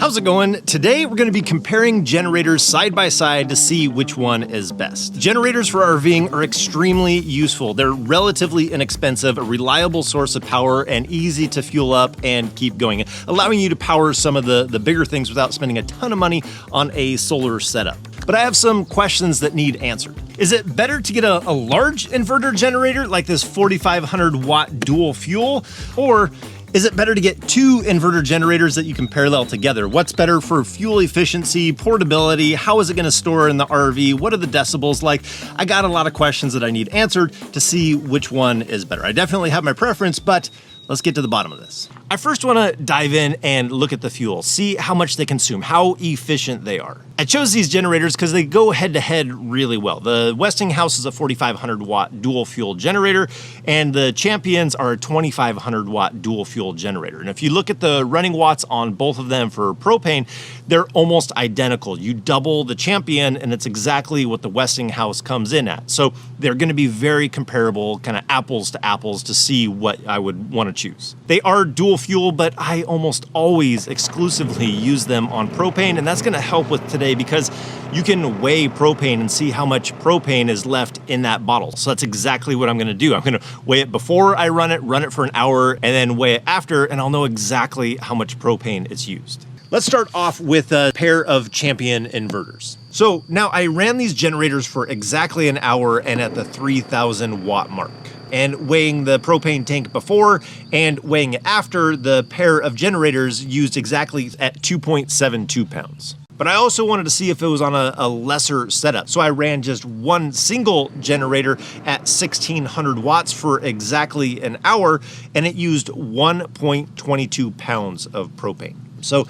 How's it going? Today we're going to be comparing generators side by side to see which one is best. Generators for RVing are extremely useful. They're relatively inexpensive, a reliable source of power, and easy to fuel up and keep going, allowing you to power some of the bigger things without spending a ton of money on a solar setup. But I have some questions that need answered. Is it better to get a large inverter generator like this 4,500 watt dual fuel, or is it better to get two inverter generators that you can parallel together? What's better for fuel efficiency, portability? How is it going to store in the RV? What are the decibels like? I got a lot of questions that I need answered to see which one is better. I definitely have my preference, but let's get to the bottom of this. I first want to dive in and look at the fuel, see how much they consume, how efficient they are. I chose these generators because they go head to head really well. The Westinghouse is a 4,500 watt dual fuel generator, and the Champions are a 2,500 watt dual fuel generator. And if you look at the running watts on both of them for propane, they're almost identical. You double the Champion and it's exactly what the Westinghouse comes in at. So they're going to be very comparable, kind of apples to apples, to see what I would want to choose. They are dual fuel, but I almost always exclusively use them on propane, and that's going to help with today because you can weigh propane and see how much propane is left in that bottle. So that's exactly what I'm going to do. I'm going to weigh it before I run it for an hour, and then weigh it after, and I'll know exactly how much propane is used. Let's start off with a pair of Champion inverters. So now I ran these generators for exactly an hour and at the 3,000 watt mark. And weighing the propane tank before and weighing it after, the pair of generators used exactly at 2.72 pounds. But I also wanted to see if it was on a lesser setup. So I ran just one single generator at 1,600 watts for exactly an hour, and it used 1.22 pounds of propane. So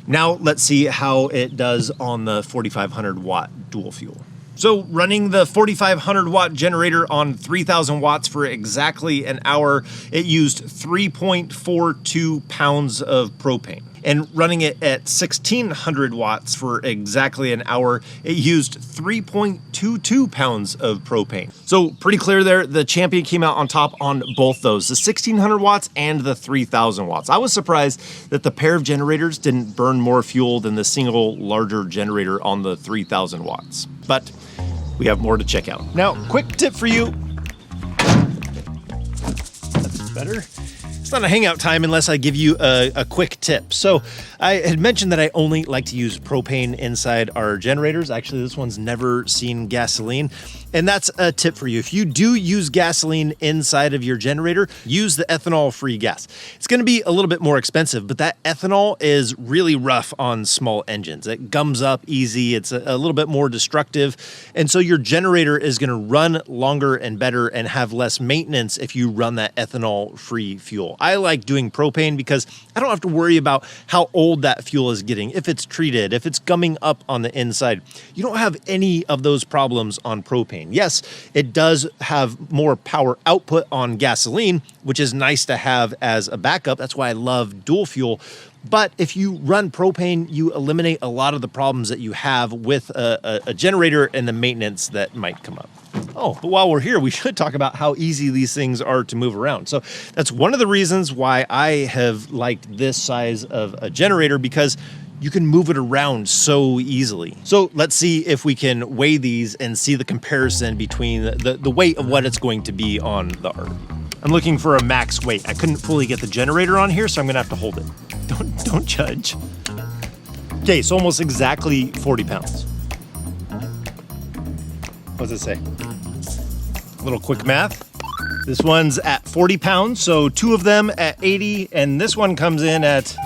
now let's see how it does on the 4,500 watt dual fuel. So running the 4,500 watt generator on 3,000 watts for exactly an hour, it used 3.42 pounds of propane. And running it at 1,600 watts for exactly an hour, it used 3.22 pounds of propane. So pretty clear there, the Champion came out on top on both those, the 1,600 watts and the 3,000 watts. I was surprised that the pair of generators didn't burn more fuel than the single larger generator on the 3,000 watts. But we have more to check out. Now, quick tip for you. That's better. It's not a hangout time unless I give you a quick tip. So I had mentioned that I only like to use propane inside our generators. Actually, this one's never seen gasoline. And that's a tip for you. If you do use gasoline inside of your generator, use the ethanol-free gas. It's going to be a little bit more expensive, but that ethanol is really rough on small engines. It gums up easy. It's a little bit more destructive. And so your generator is going to run longer and better and have less maintenance if you run that ethanol-free fuel. I like doing propane because I don't have to worry about how old that fuel is getting, if it's treated, if it's gumming up on the inside. You don't have any of those problems on propane. Yes, it does have more power output on gasoline, which is nice to have as a backup. That's why I love dual fuel. But if you run propane, you eliminate a lot of the problems that you have with a generator and the maintenance that might come up. Oh, but while we're here, we should talk about how easy these things are to move around. So that's one of the reasons why I have liked this size of a generator, because you can move it around so easily. So let's see if we can weigh these and see the comparison between the weight of what it's going to be on the RV. I'm looking for a max weight. I couldn't fully get the generator on here, so I'm gonna have to hold it. Don't judge. Okay, so almost exactly 40 pounds. What does it say? A little quick math. This one's at 40 pounds, so two of them at 80, and this one comes in at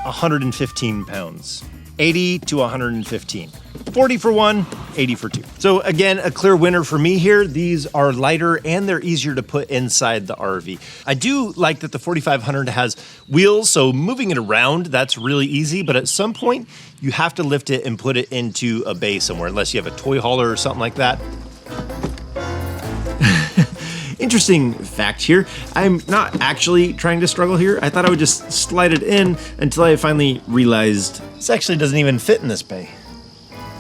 115 pounds. 80 to 115. 40 for one, 80 for two. So again, a clear winner for me here. These are lighter and they're easier to put inside the RV. I do like that the 4,500 has wheels, so moving it around, that's really easy, but at some point you have to lift it and put it into a bay somewhere, unless you have a toy hauler or something like that. Interesting fact here, I'm not actually trying to struggle here. I thought I would just slide it in until I finally realized this actually doesn't even fit in this bay.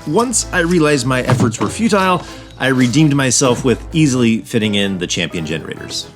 Once I realized my efforts were futile, I redeemed myself with easily fitting in the Champion generators.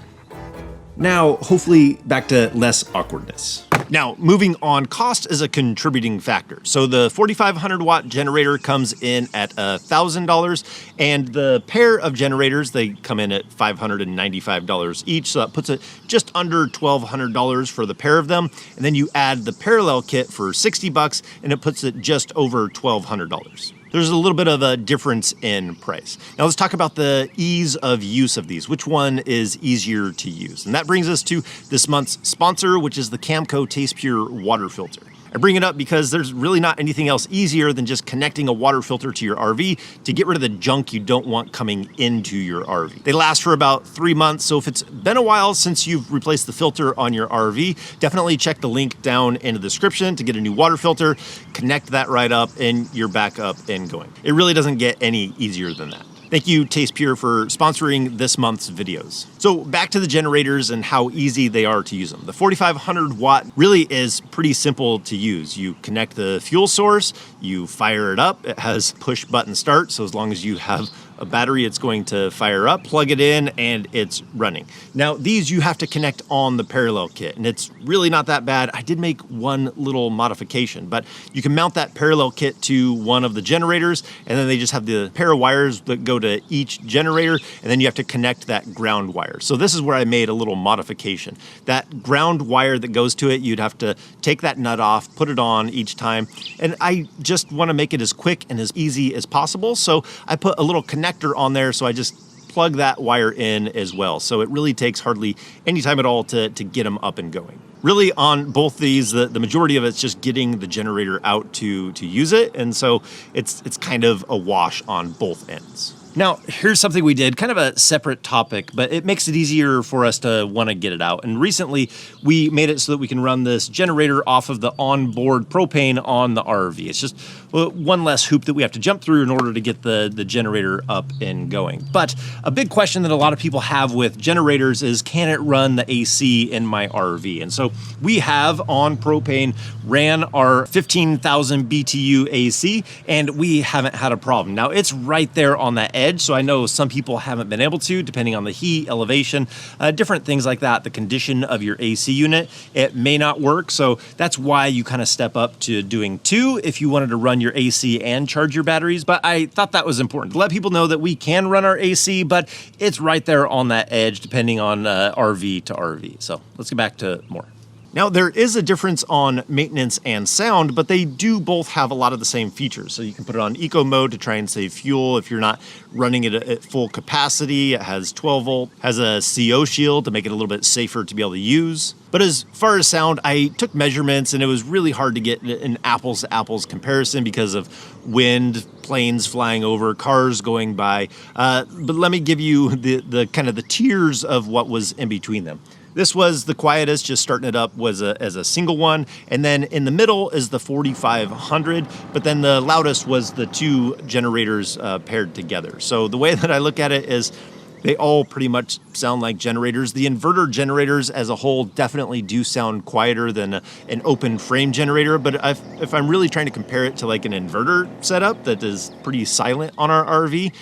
Now, hopefully back to less awkwardness. Now, moving on, cost is a contributing factor. So the 4,500 watt generator comes in at $1,000, and the pair of generators, they come in at $595 each. So that puts it just under $1,200 for the pair of them. And then you add the parallel kit for $60, and it puts it just over $1,200. There's a little bit of a difference in price. Now let's talk about the ease of use of these. Which one is easier to use? And that brings us to this month's sponsor, which is the Camco Taste Pure water filter. I bring it up because there's really not anything else easier than just connecting a water filter to your RV to get rid of the junk you don't want coming into your RV. They last for about 3 months, so if it's been a while since you've replaced the filter on your RV, definitely check the link down in the description to get a new water filter, connect that right up, and you're back up and going. It really doesn't get any easier than that. Thank you, Taste Pure, for sponsoring this month's videos. So back to the generators and how easy they are to use them. The 4,500 watt really is pretty simple to use. You connect the fuel source, you fire it up. It has push button start, so as long as you have a battery, it's going to fire up, plug it in, and it's running. Now, these you have to connect on the parallel kit, and it's really not that bad. I did make one little modification, but you can mount that parallel kit to one of the generators, and then they just have the pair of wires that go to each generator, and then you have to connect that ground wire. So this is where I made a little modification. That ground wire that goes to it, you'd have to take that nut off, put it on each time, and I just want to make it as quick and as easy as possible, so I put a little connector on there, so I just plug that wire in as well. So it really takes hardly any time at all to get them up and going. Really, on both these, the majority of it's just getting the generator out to use it, and so it's kind of a wash on both ends. Now, here's something we did, kind of a separate topic, but it makes it easier for us to want to get it out. And recently, we made it so that we can run this generator off of the onboard propane on the RV. It's just one less hoop that we have to jump through in order to get the generator up and going. But a big question that a lot of people have with generators is, can it run the AC in my RV? And so we have, on propane, ran our 15,000 BTU AC, and we haven't had a problem. Now, it's right there on that edge, so I know some people haven't been able to, depending on the heat, elevation, different things like that, the condition of your AC unit. It may not work, so that's why you kind of step up to doing 2 if you wanted to run your AC and charge your batteries. But I thought that was important to let people know that we can run our AC, but it's right there on that edge, depending on RV to RV. So let's get back to more. Now, there is a difference on maintenance and sound, but they do both have a lot of the same features. So you can put it on eco mode to try and save fuel if you're not running it at full capacity. It has 12 volt, has a CO shield to make it a little bit safer to be able to use. But as far as sound, I took measurements, and it was really hard to get an apples to apples comparison because of wind, planes flying over, cars going by. But let me give you the kind of the tiers of what was in between them. This was the quietest, just starting it up was as a single one. And then in the middle is the 4,500, but then the loudest was the 2 generators paired together. So the way that I look at it is they all pretty much sound like generators. The inverter generators as a whole definitely do sound quieter than an open frame generator, but if I'm really trying to compare it to like an inverter setup that is pretty silent on our RV,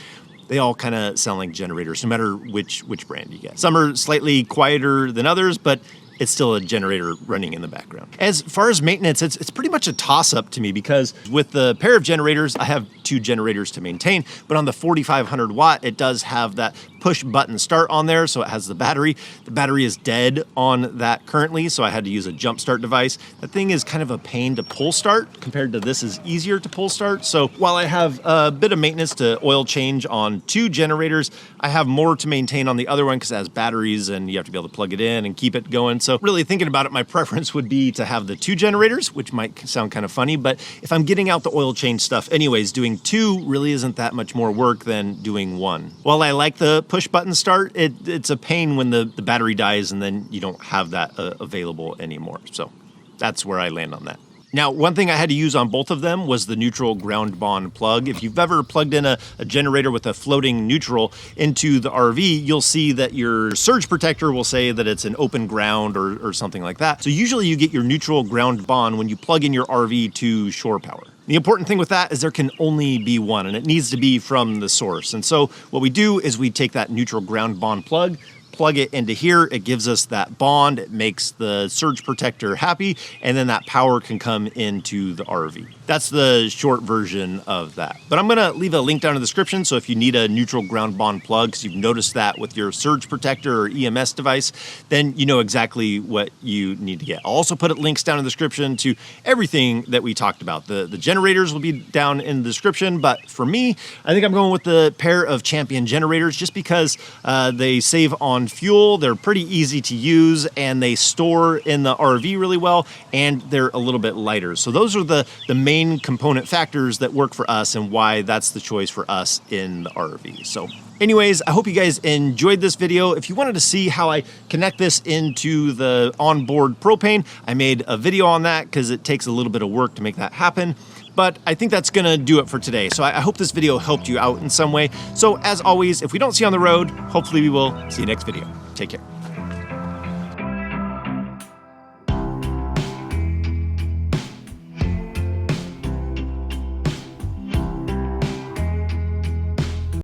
they all kind of sound like generators, no matter which brand you get. Some are slightly quieter than others, but it's still a generator running in the background. As far as maintenance, it's pretty much a toss-up to me because with the pair of generators, I have 2 generators to maintain, but on the 4,500 watt, it does have that push button start on there, so it has the battery. The battery is dead on that currently, so I had to use a jump start device. That thing is kind of a pain to pull start compared to this is easier to pull start. So while I have a bit of maintenance to oil change on 2 generators, I have more to maintain on the other one because it has batteries and you have to be able to plug it in and keep it going. So really thinking about it, my preference would be to have the 2 generators, which might sound kind of funny, but if I'm getting out the oil change stuff anyways, doing 2 really isn't that much more work than doing 1. While I like the push button start, it's a pain when the battery dies and then you don't have that available anymore. So that's where I land on that. Now, one thing I had to use on both of them was the neutral ground bond plug. If you've ever plugged in a generator with a floating neutral into the RV, you'll see that your surge protector will say that it's an open ground or something like that. So usually you get your neutral ground bond when you plug in your RV to shore power. The important thing with that is there can only be one, and it needs to be from the source. And so what we do is we take that neutral ground bond plug, plug it into here, it gives us that bond, it makes the surge protector happy, and then that power can come into the RV. That's the short version of that. But I'm gonna leave a link down in the description, so if you need a neutral ground bond plug, because you've noticed that with your surge protector or EMS device, then you know exactly what you need to get. I'll also put links down in the description to everything that we talked about. The generators will be down in the description, but for me, I think I'm going with the pair of Champion generators just because they save on fuel, they're pretty easy to use, and they store in the RV really well, and they're a little bit lighter. So those are the main component factors that work for us and why that's the choice for us in the RV. So anyways, I hope you guys enjoyed this video. If you wanted to see how I connect this into the onboard propane, I made a video on that because it takes a little bit of work to make that happen. But I think that's gonna do it for today. So I hope this video helped you out in some way. So as always, if we don't see you on the road, hopefully we will see you next video. Take care.